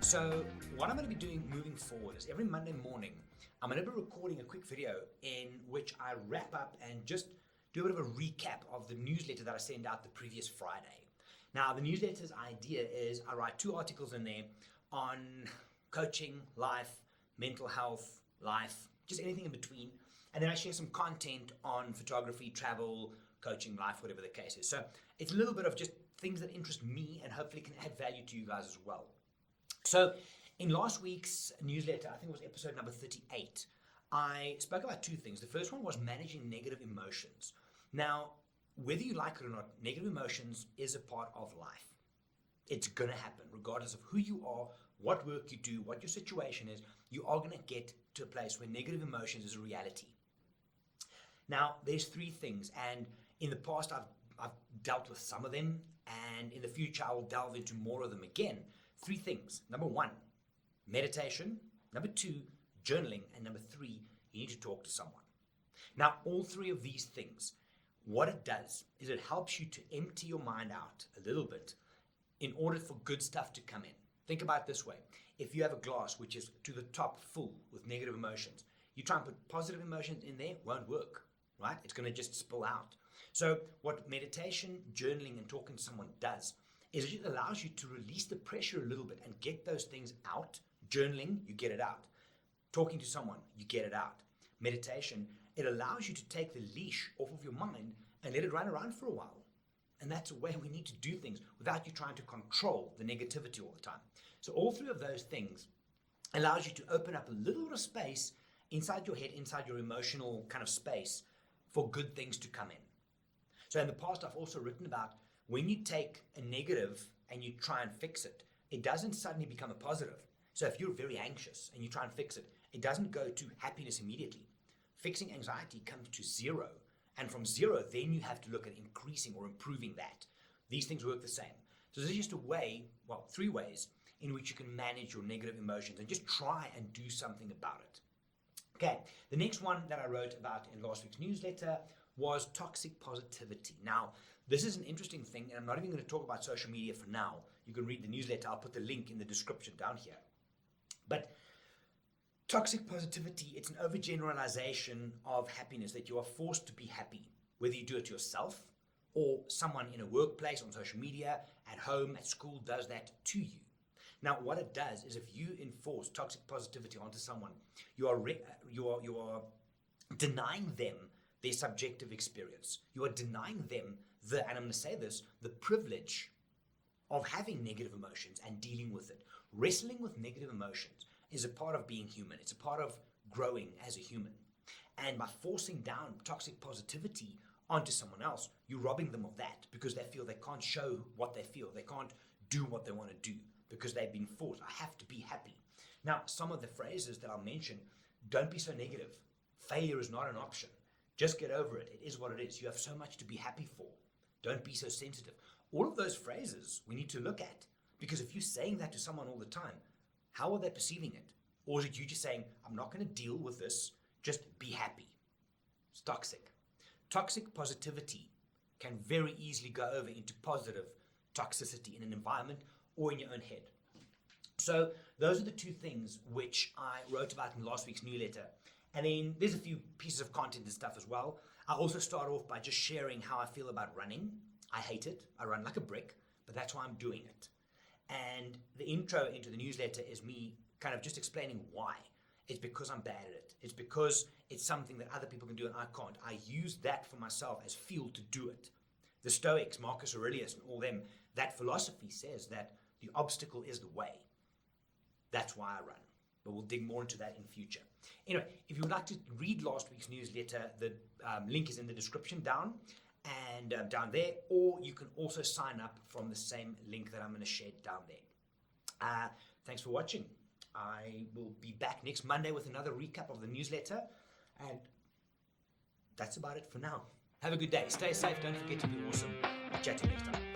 So what I'm going to be doing moving forward is every Monday morning, I'm going to be recording a quick video in which I wrap up and just do a bit of a recap of the newsletter that I sent out the previous Friday. Now, the newsletter's idea is I write 2 articles in there on coaching, life, mental health, life, just anything in between. And then I share some content on photography, travel, coaching, life, whatever the case is. So it's a little bit of just things that interest me and hopefully can add value to you guys as well. So in last week's newsletter, I think it was episode number 38, I spoke about 2 things. The first one was managing negative emotions. Now, whether you like it or not, negative emotions is a part of life. It's going to happen regardless of who you are, what work you do, what your situation is. You are going to get to a place where negative emotions is a reality. Now, there's 3 things, and in the past I've dealt with some of them, and in the future I will delve into more of them again. 3 things. Number 1, meditation. Number 2, journaling. And number 3, you need to talk to someone. Now, all 3 of these things, what it does is it helps you to empty your mind out a little bit in order for good stuff to come in. Think about it this way. If you have a glass which is to the top full with negative emotions, you try and put positive emotions in there, won't work, right? It's going to just spill out. So what meditation, journaling, and talking to someone does is it just allows you to release the pressure a little bit and get those things out. Journaling, you get it out. Talking to someone, you get it out. Meditation, it allows you to take the leash off of your mind and let it run around for a while. And that's a way we need to do things without you trying to control the negativity all the time. So all 3 of those things allows you to open up a little bit of space inside your head, inside your emotional kind of space for good things to come in. So in the past, I've also written about when you take a negative and you try and fix it, it doesn't suddenly become a positive. So if you're very anxious and you try and fix it, it doesn't go to happiness immediately. Fixing anxiety comes to 0. And from 0, then you have to look at increasing or improving that. These things work the same. So this is just a way, 3 ways in which you can manage your negative emotions and just try and do something about it. Okay, the next one that I wrote about in last week's newsletter was toxic positivity. Now, this is an interesting thing, and I'm not even going to talk about social media for now. You can read the newsletter. I'll put the link in the description down here. But toxic positivity, it's an overgeneralization of happiness, that you are forced to be happy, whether you do it yourself or someone in a workplace, on social media, at home, at school does that to you. Now, what it does is if you enforce toxic positivity onto someone, you are denying them their subjective experience. You are denying them and I'm going to say this, the privilege of having negative emotions and dealing with it. Wrestling with negative emotions is a part of being human. It's a part of growing as a human. And by forcing down toxic positivity onto someone else, you're robbing them of that because they feel they can't show what they feel. They can't do what they want to do because they've been forced. I have to be happy. Now, some of the phrases that I'll mention, don't be so negative. Failure is not an option. Just get over it. It is what it is. You have so much to be happy for. Don't be so sensitive. All of those phrases we need to look at, because if you're saying that to someone all the time, how are they perceiving it? Or is it you just saying, I'm not going to deal with this, just be happy? It's toxic. Toxic positivity can very easily go over into positive toxicity in an environment or in your own head. So those are the 2 things which I wrote about in last week's newsletter. And then there's a few pieces of content and stuff as well. I also start off by just sharing how I feel about running. I hate it. I run like a brick, but that's why I'm doing it. And the intro into the newsletter is me kind of just explaining why. It's because I'm bad at it. It's because it's something that other people can do and I can't. I use that for myself as fuel to do it. The Stoics, Marcus Aurelius and all them, that philosophy says that the obstacle is the way. That's why I run. But we'll dig more into that in future. Anyway, if you would like to read last week's newsletter, the link is in the description down there, or you can also sign up from the same link that I'm going to share down there. Thanks for watching. I will be back next Monday with another recap of the newsletter, and that's about it for now. Have a good day. Stay safe. Don't forget to be awesome. I'll chat to you next time.